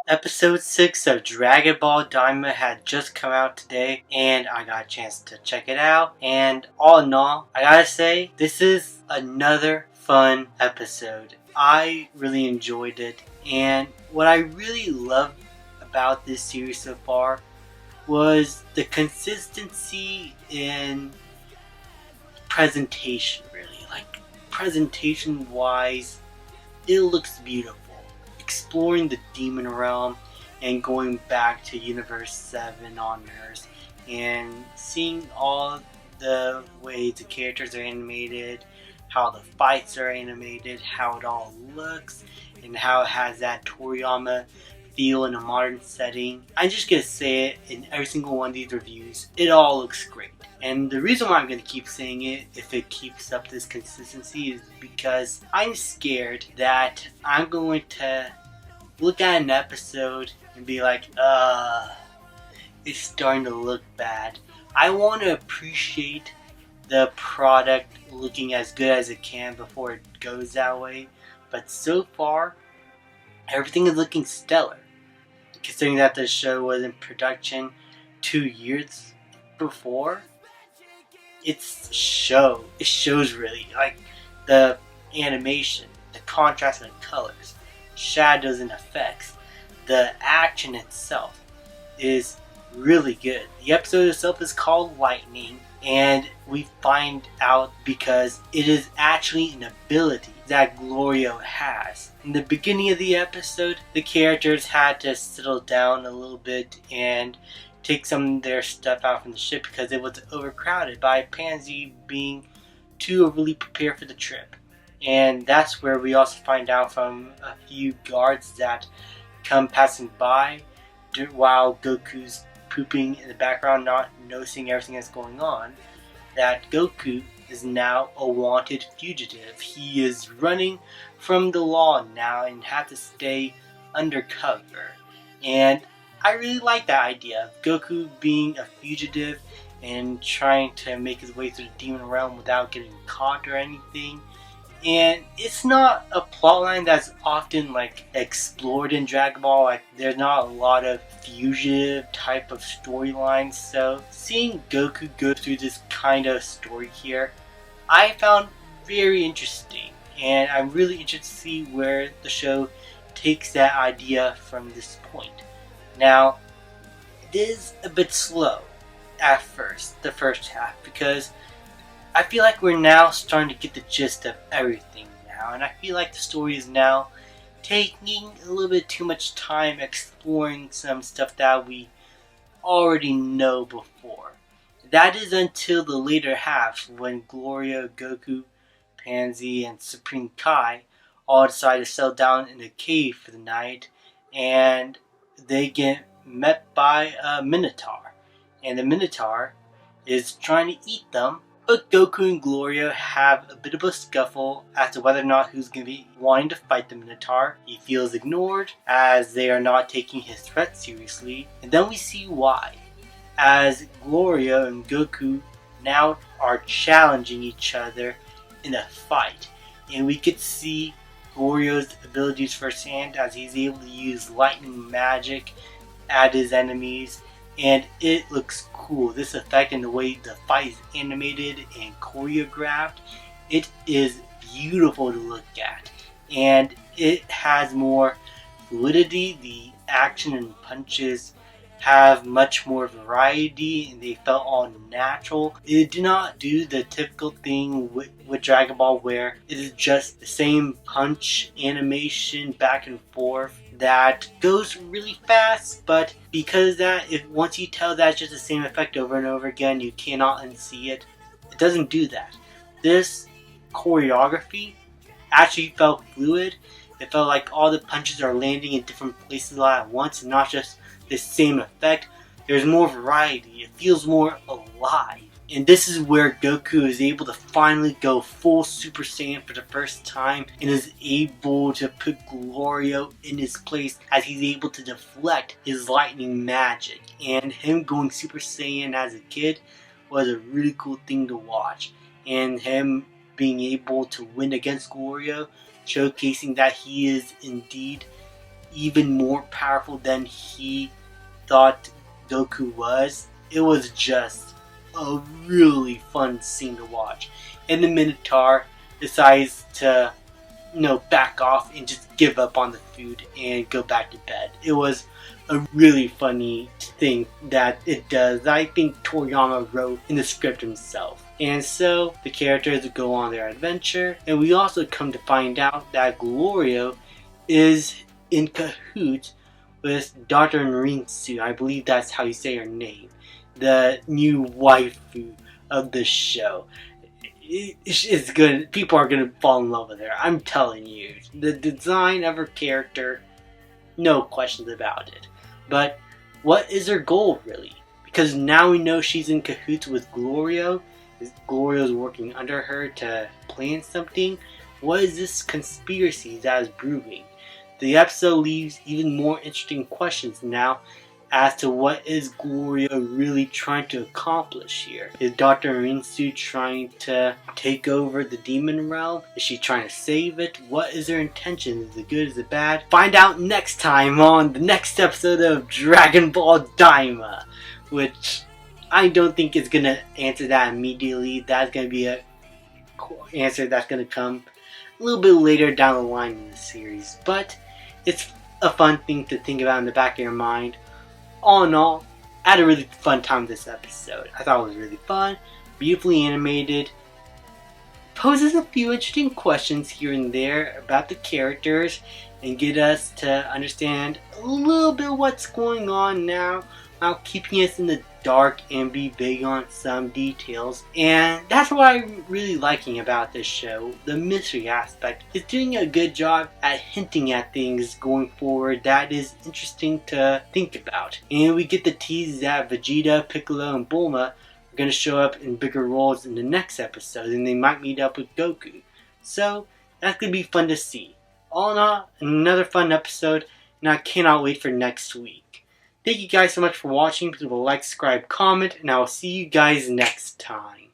Episode 6 of Dragon Ball Daima had just come out today, and I got a chance to check it out. And all in all, I gotta say, this is another fun episode. I really enjoyed it, and what I really loved about this series so far was the consistency in presentation, really. Like, presentation wise, it looks beautiful. Exploring the demon realm and going back to Universe 7 on Earth and seeing all the ways the characters are animated, how the fights are animated, how it all looks, and how it has that Toriyama feel in a modern setting. I'm just gonna say it in every single one of these reviews, it all looks great. And the reason why I'm going to keep saying it, if it keeps up this consistency, is because I'm scared that I'm going to look at an episode and be like, it's starting to look bad. I want to appreciate the product looking as good as it can before it goes that way. But so far, everything is looking stellar. Considering that the show was in production 2 years before, it shows really, like the animation, the contrast and colors, shadows and effects, the action itself is really good. The episode itself is called Lightning, and we find out because it is actually an ability that Glorio has. In the beginning of the episode, the characters had to settle down a little bit and take some of their stuff out from the ship because it was overcrowded by Pansy being too overly prepared for the trip. And that's where we also find out from a few guards that come passing by while Goku's pooping in the background, not noticing everything that's going on, that Goku is now a wanted fugitive. He is running from the law now and has to stay undercover. And I really like that idea of Goku being a fugitive and trying to make his way through the demon realm without getting caught or anything. And it's not a plotline that's often explored in Dragon Ball. There's not a lot of fugitive type of storylines. So seeing Goku go through this kind of story here, I found very interesting. And I'm really interested to see where the show takes that idea from this point. Now, it is a bit slow at first, the first half, because I feel like we're now starting to get the gist of everything now, and I feel like the story is now taking a little bit too much time exploring some stuff that we already know before. That is until the later half when Gloria, Goku, Pansy, and Supreme Kai all decide to settle down in a cave for the night, and they get met by a Minotaur. And the Minotaur is trying to eat them, but Goku and Gloria have a bit of a scuffle as to whether or not who's going to be wanting to fight the Minotaur. He feels ignored as they are not taking his threat seriously, and then we see why. As Gloria and Goku now are challenging each other in a fight, and we could see Glorio's abilities firsthand as he's able to use lightning magic at his enemies, and it looks cool. This effect and the way the fight is animated and choreographed, it is beautiful to look at, and it has more fluidity. The action and punches have much more variety and they felt all natural. It did not do the typical thing with Dragon Ball where it is just the same punch animation back and forth that goes really fast, but because of that, if once you tell that's just the same effect over and over again, you cannot unsee it. It doesn't do that. This choreography actually felt fluid. It felt like all the punches are landing in different places all at once and not just the same effect. There's more variety. It feels more alive. And this is where Goku is able to finally go full Super Saiyan for the first time and is able to put Glorio in his place as he's able to deflect his lightning magic. And him going Super Saiyan as a kid was a really cool thing to watch. And him being able to win against Glorio, showcasing that he is indeed even more powerful than he thought Goku was. It was just a really fun scene to watch. And the Minotaur decides to, back off and just give up on the food and go back to bed. It was a really funny thing that it does. I think Toriyama wrote in the script himself. And so the characters go on their adventure, and we also come to find out that Glorio is in cahoots with Dr. Rinsu. I believe that's how you say her name. The new waifu of the show. It's good. People are gonna fall in love with her. I'm telling you. The design of her character, no questions about it. But what is her goal really? Because now we know she's in cahoots with Glorio. Glorio's working under her to plan something. What is this conspiracy that is brewing? The episode leaves even more interesting questions now as to what is Glorio really trying to accomplish here. Is Dr. Rinsu trying to take over the demon realm? Is she trying to save it? What is her intention? Is it good? Is it bad? Find out next time on the next episode of Dragon Ball Daima, which I don't think is going to answer that immediately. That's going to be an answer that's going to come a little bit later down the line in the series. But it's a fun thing to think about in the back of your mind. All in all, I had a really fun time with this episode. I thought it was really fun, beautifully animated, poses a few interesting questions here and there about the characters, and get us to understand a little bit what's going on now, while keeping us in the dark and be big on some details. And that's what I'm really liking about this show. The mystery aspect is doing a good job at hinting at things going forward that is interesting to think about. And we get the tease that Vegeta, Piccolo, and Bulma are going to show up in bigger roles in the next episode, and they might meet up with Goku. So that's going to be fun to see. All in all, another fun episode, and I cannot wait for next week. Thank you guys so much for watching. Please like, subscribe, comment, and I will see you guys next time.